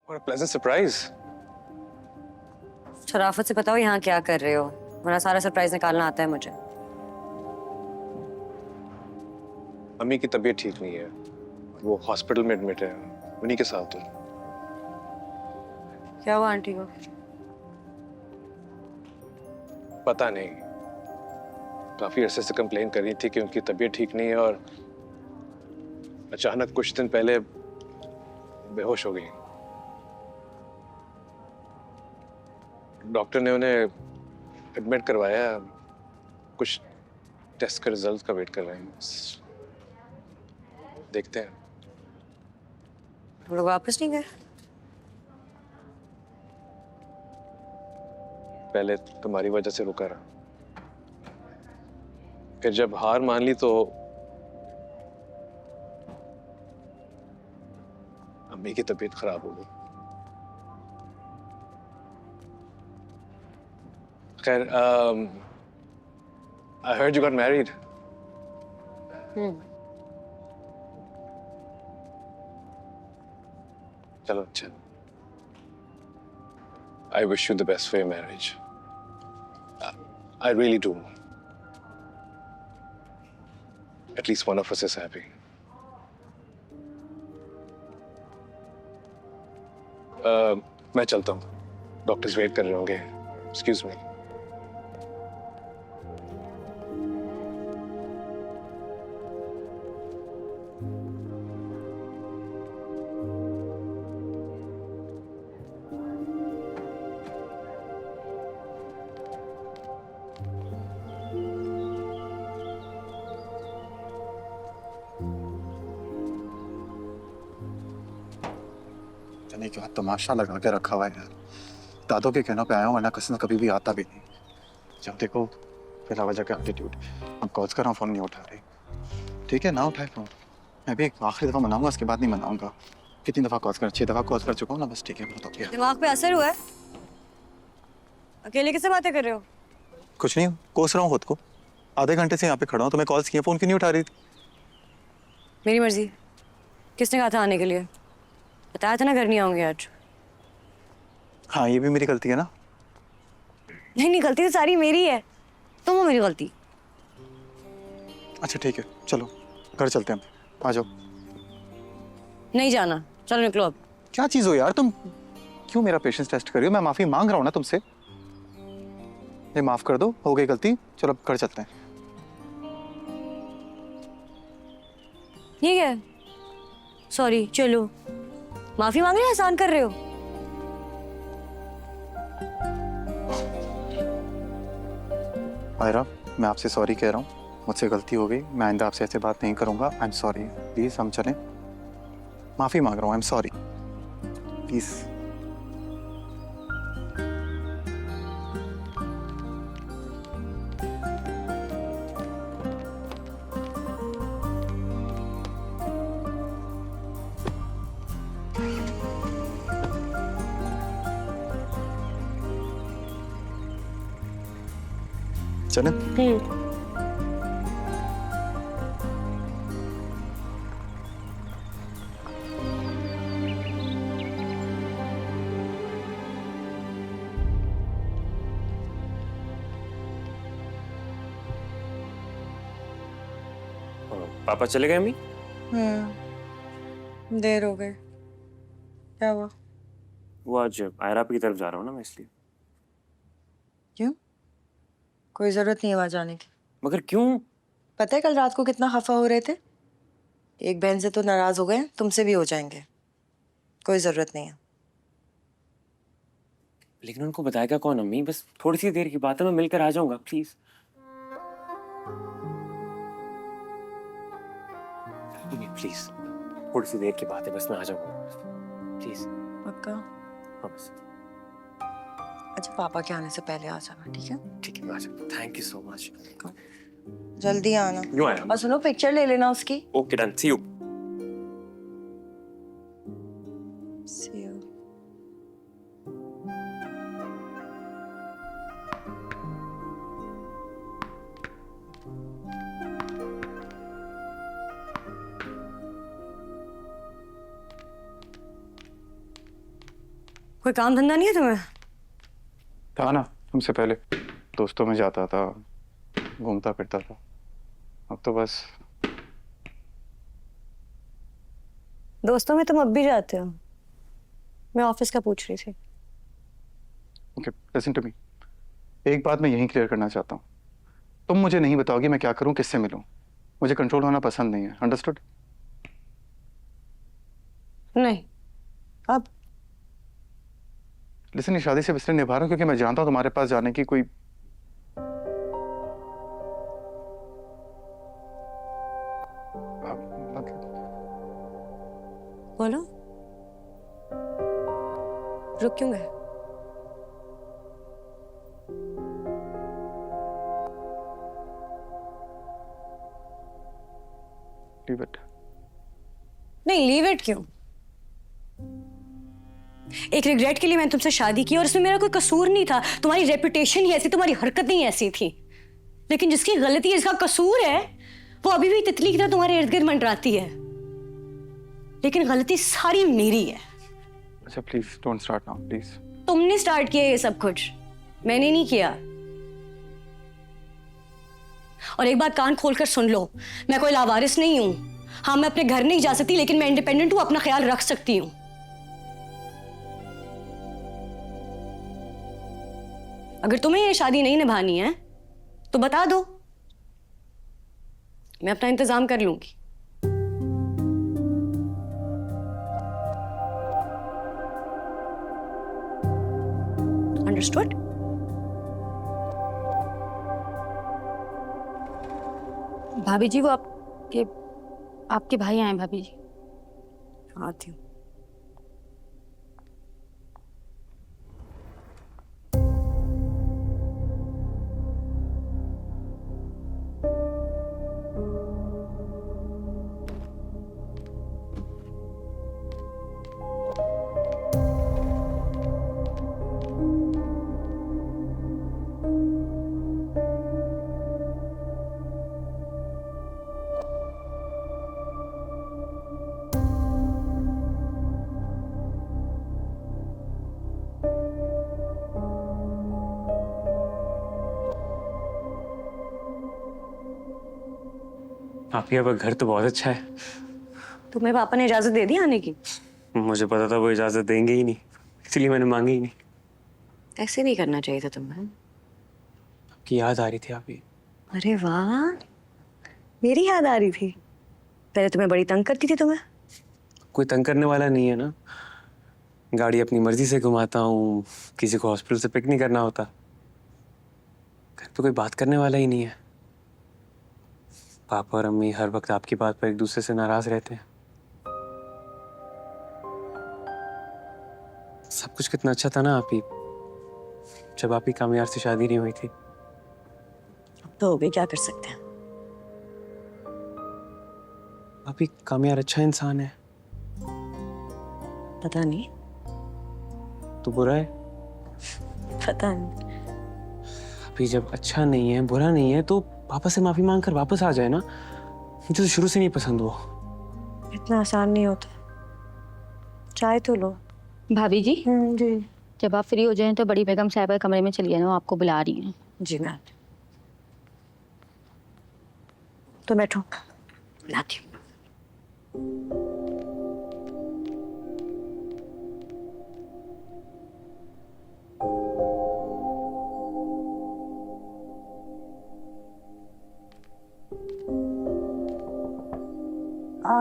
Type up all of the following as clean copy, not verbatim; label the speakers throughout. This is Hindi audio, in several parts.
Speaker 1: What a pleasant surprise.
Speaker 2: शराफत से बताओ यहाँ क्या कर रहे हो, वरना सारा सरप्राइज निकालना आता है मुझे।
Speaker 1: अम्मी की तबीयत ठीक नहीं है, वो हॉस्पिटल में एडमिट है, उन्हीं के साथ हूँ।
Speaker 2: क्या हुआ आंटी को?
Speaker 1: पता नहीं, काफी अरसे से कंप्लेन कर रही थी कि उनकी तबीयत ठीक नहीं है और अचानक कुछ दिन पहले बेहोश हो गई। डॉक्टर ने उन्हें एडमिट करवाया, कुछ टेस्ट का रिजल्ट का वेट कर रहे हैं। देखते हैं।
Speaker 2: हम लोग वापस नहीं गए?
Speaker 1: पहले तुम्हारी वजह से रुका रहा, फिर जब हार मान ली तो अम्मी की तबीयत खराब हो गई। खैर, I heard you got married. चलो अच्छा। I wish you the best for your marriage. I really do. At least one of us is happy. मैं चलता हूँ, डॉक्टर्स वेट कर रहे होंगे। Excuse me.
Speaker 3: नहीं क्यों तमाशा लगा के रखा हुआ है यार। दादों के कहने पे आया हूँ, वरना कसम कभी भी आता भी नहीं। जब देखो फिर वजह का एटीट्यूड। अब कॉल कर रहा हूँ, फोन नहीं उठा रही। ठीक है ना उठाए फोन, मैं भी एक आखिरी दफा मनाऊंगा, उसके बाद नहीं मनाऊंगा। कितनी दफा कॉल कर, 6 दफा कॉल कर चुका हूँ ना, बस ठीक है बहुत हो गया।
Speaker 2: दिमाग पे असर हुआ है? अकेले किससे बातें कर रहे हो?
Speaker 3: कुछ नहीं, कोस रहा हूँ खुद को। आधे घंटे से यहाँ पे खड़ा हूँ, तुम्हें कॉल्स किए, फोन क्यों नहीं उठा रही?
Speaker 2: मेरी मर्जी। किसने कहा था आने के लिए? बताया था ना घर नहीं आऊंगी आज।
Speaker 3: हाँ ये भी मेरी गलती है ना।
Speaker 2: नहीं, गलती तो सारी मेरी है, तुम हो मेरी गलती।
Speaker 3: अच्छा ठीक है, चलो घर चलते हैं, आ जाओ।
Speaker 2: नहीं जाना, चलो निकलो अब।
Speaker 3: क्या चीज हो यार तुम, क्यों मेरा पेशेंस टेस्ट कर रही हो? मैं माफी मांग रहा हूँ ना तुमसे, ये माफ कर दो, हो गई गलती, चलो अब घर चलते हैं।
Speaker 2: ठीक है, सॉरी, चलो। माफी मांग रहे हो, एहसान कर रहे हो?
Speaker 3: आयरा, मैं आपसे सॉरी कह रहा हूँ, मुझसे गलती हो गई, मैं आइंदा आपसे ऐसे बात नहीं करूंगा। आई एम सॉरी, प्लीज हम चलें। माफी मांग रहा हूँ, आई एम सॉरी, प्लीज। चलें?
Speaker 4: पापा चले गए अम्मी?
Speaker 2: देर हो गई। क्या हुआ?
Speaker 4: वो आज आयरा की तरफ जा रहा हूँ ना मैं, इसलिए।
Speaker 5: क्यों? कोई जरूरत नहीं है वहां जाने की।
Speaker 4: मगर क्यों?
Speaker 5: पता है कल रात को कितना खफा हो रहे थे? एक बहन से तो नाराज हो गए, तुमसे भी हो जाएंगे। कोई जरूरत नहीं है।
Speaker 4: लेकिन उनको बताएगा कौन अम्मी? बस थोड़ी सी देर की बात है, मैं मिलकर आ जाऊंगा, प्लीज। प्लीज, थोड़ी सी देर की बात है, बस मैं आ जाऊंगा, प्लीज।
Speaker 5: पक्का?
Speaker 4: हाँ बस।
Speaker 5: अच्छा पापा के आने से पहले आ जाना, ठीक है?
Speaker 4: ठीक है, मैं आ जाऊंगा। Thank you so much.
Speaker 5: जल्दी आना।
Speaker 4: क्यों आया?
Speaker 5: और सुनो, पिक्चर ले लेना उसकी।
Speaker 4: Okay done, see you.
Speaker 5: See you.
Speaker 2: कोई काम धंधा नहीं है तुम्हें?
Speaker 3: था ना, तुमसे पहले दोस्तों में जाता था, घूमता फिरता था। अब तो बस
Speaker 2: दोस्तों में तुम अब भी जाते हो? मैं ऑफिस का पूछ रही थी।
Speaker 3: Okay, listen to me. एक बात मैं यहीं क्लियर करना चाहता हूँ, तुम मुझे नहीं बताओगी मैं क्या करूँ, किससे मिलूँ। मुझे कंट्रोल होना पसंद नहीं है, अंडरस्टूड?
Speaker 2: नहीं। अब
Speaker 3: लिसन, ये शादी से इसलिए निभा रहा हूँ क्योंकि मैं जानता हूँ तुम्हारे पास जाने की कोई मतलब
Speaker 2: बोलो, रुक क्यों गए?
Speaker 3: Leave it.
Speaker 2: नहीं, लीव इट क्यों? एक रिग्रेट के लिए मैंने तुमसे शादी की और इसमें मेरा कोई कसूर नहीं था। तुम्हारी रेपुटेशन ही ऐसी, तुम्हारी हरकतें ही ऐसी थी। लेकिन जिसकी गलती, जिसका कसूर है, वो अभी भी तितली की तरह तुम्हारे इर्द गिर्द मंडराती है। लेकिन गलती सारी मेरी है।
Speaker 3: अच्छा please don't start now please.
Speaker 2: तुमने स्टार्ट किया ये सब कुछ, मैंने नहीं किया। और एक बात कान खोलकर सुन लो, मैं कोई लावारिस नहीं हूं। हाँ, मैं अपने घर नहीं जा सकती, लेकिन मैं इंडिपेंडेंट हूं, अपना ख्याल रख सकती हूं। अगर तुम्हें ये शादी नहीं निभानी है तो बता दो, मैं अपना इंतजाम कर लूंगी। अंडरस्टूड?
Speaker 6: भाभी जी, वो आपके भाई आए भाभी जी।
Speaker 2: आती हूँ।
Speaker 4: आपके यहाँ घर तो बहुत अच्छा है।
Speaker 2: तुम्हें पापा ने इजाजत दे दी आने की?
Speaker 4: मुझे पता था वो इजाजत देंगे ही नहीं, इसलिए मैंने मांगी ही नहीं।
Speaker 2: ऐसे नहीं करना चाहिए था तुम्हें।
Speaker 4: आपकी याद आ रही थी आप ही।
Speaker 2: अरे वाह, मेरी याद आ रही थी। पहले तुम्हें बड़ी तंग करती थी तुम्हें।
Speaker 4: कोई तंग करने वाला नहीं है ना। गाड़ी अपनी मर्जी से घुमाता हूँ, किसी को हॉस्पिटल से पिक नहीं करना होता। घर पे कोई बात करने वाला ही नहीं है। पापा और अम्मी हर वक्त आपकी बात पर एक दूसरे से नाराज रहते हैं। सब कुछ कितना अच्छा था ना आप ही, जब आप ही कामयार से शादी नहीं हुई थी।
Speaker 2: अब तो हो गई, क्या कर सकते हैं।
Speaker 4: आप ही कामयार अच्छा इंसान है।
Speaker 2: पता नहीं।
Speaker 4: तो बुरा है?
Speaker 2: पता नहीं।
Speaker 4: अभी जब अच्छा नहीं है, बुरा नहीं है, तो पापा से माफी मांग कर वापस आ जाए ना। मुझे तो शुरू से नहीं पसंद वो।
Speaker 2: इतना आसान नहीं होता। चाय तो लो।
Speaker 6: भाभी जी,
Speaker 2: जी।
Speaker 6: जब आप फ्री हो जाएं तो बड़ी बेगम साहिबा के कमरे में चलिए ना, वो आपको बुला रही हैं।
Speaker 2: जी मैम। तो बैठो, लाती हूँ।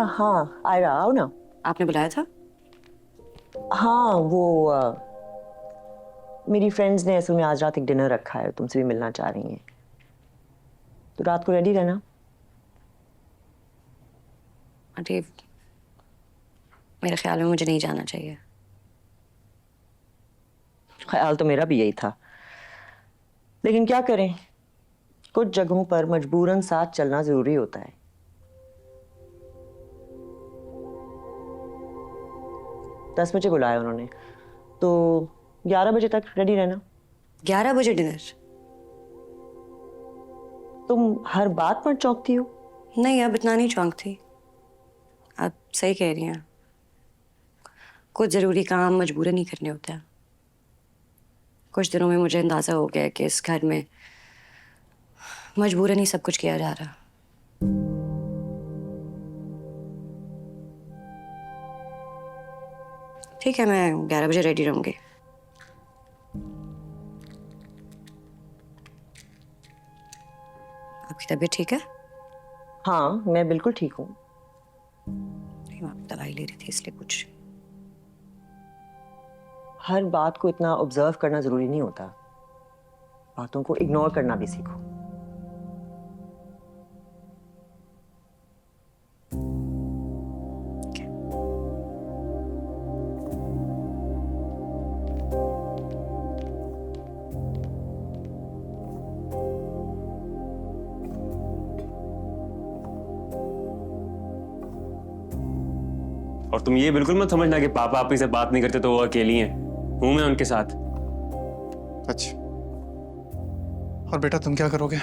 Speaker 5: हाँ आयरा, आओ ना।
Speaker 2: आपने बुलाया था?
Speaker 5: हाँ वो मेरी फ्रेंड्स ने असल में आज रात एक डिनर रखा है, तुमसे भी मिलना चाह रही हैं, तो रात को रेडी रहना।
Speaker 2: अरे, मेरे ख्याल में मुझे नहीं जाना चाहिए।
Speaker 5: ख्याल तो मेरा भी यही था, लेकिन क्या करें, कुछ जगहों पर मजबूरन साथ चलना जरूरी होता है। 10 बजे बुलाया उन्होंने, तो 11 बजे तक रेडी रहना।
Speaker 2: 11 बजे डिनर?
Speaker 5: तुम हर बात पर चौंकती हो।
Speaker 2: नहीं, अब इतना नहीं चौंक थी। आप सही कह रही हैं। कुछ ज़रूरी काम मजबूरन नहीं करने होते हैं। कुछ दिनों में मुझे अंदाज़ा हो गया कि इस घर में मजबूरन ही सब कुछ किया जा रहा। ठीक है, मैं 11 बजे रेडी रहूंगी। आपकी तबीयत ठीक है?
Speaker 7: हाँ, मैं बिल्कुल ठीक हूँ।
Speaker 2: नहीं, मैं दवाई ले रही थी इसलिए पूछ रही।
Speaker 7: हर बात को इतना ऑब्जर्व करना जरूरी नहीं होता। बातों को इग्नोर करना भी सीखो।
Speaker 4: और तुम ये बिल्कुल मत समझना कि पापा आप ही से बात नहीं करते तो वो अकेली हैं। हूं मैं उनके साथ।
Speaker 3: अच्छा, और बेटा तुम क्या करोगे?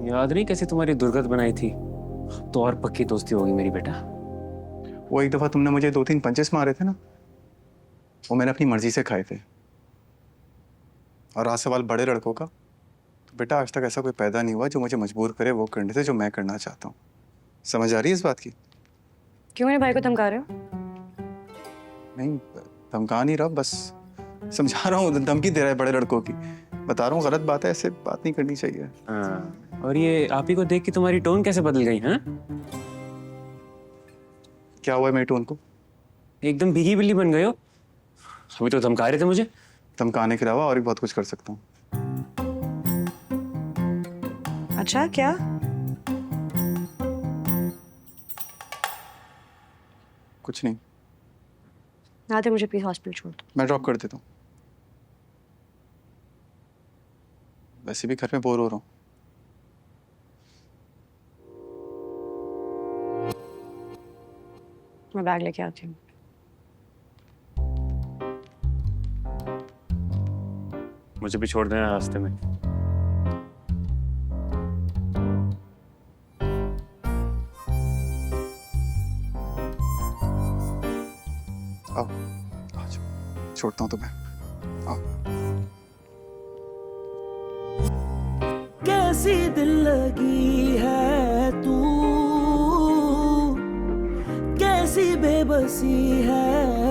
Speaker 4: याद नहीं कैसे तुम्हारी दुर्गत बनाई थी? तो और पक्की दोस्ती होगी मेरी बेटा।
Speaker 3: वो एक दफा तुमने मुझे 2-3 पंचेस मारे थे ना, वो मैंने अपनी मर्जी से खाए थे। और रहा सवाल बड़े लड़कों का, तो बेटा आज तक ऐसा कोई पैदा नहीं हुआ जो मुझे मजबूर करे वो करने से जो मैं करना चाहता हूँ। समझ आ रही है इस बात की?
Speaker 2: क्यों मेरे भाई को धमका रहे हो?
Speaker 3: नहीं, धमका नहीं रहा, बस समझा रहा हूँ। धमकी दे रहा है बड़े लड़कों की। बता रहा हूँ गलत बात है, ऐसे बात नहीं करनी चाहिए।
Speaker 4: हाँ। और ये आप ही को देख के तुम्हारी टोन कैसे बदल गई? हाँ,
Speaker 3: क्या हुआ है मेरी टोन को?
Speaker 4: एकदम भीगी बिल्ली बन गए हो। अभी तो धमका रहे थे मुझे।
Speaker 3: धमकाने के अलावा और भी बहुत कुछ कर सकता हूँ।
Speaker 5: अच्छा, क्या?
Speaker 3: कुछ नहीं,
Speaker 2: आते मुझे प्लीज हॉस्पिटल छोड़ दो।
Speaker 3: मैं ड्रॉप कर देता हूँ। वैसे भी घर में बोर हो रहा हूँ।
Speaker 2: मैं बैग लेके आती हूँ।
Speaker 4: मुझे भी छोड़ देना रास्ते में।
Speaker 3: आओ, आ जाओ, छोड़ता हूँ तुम्हें। आओ।
Speaker 8: कैसी दिल लगी है तू, कैसी बेबसी है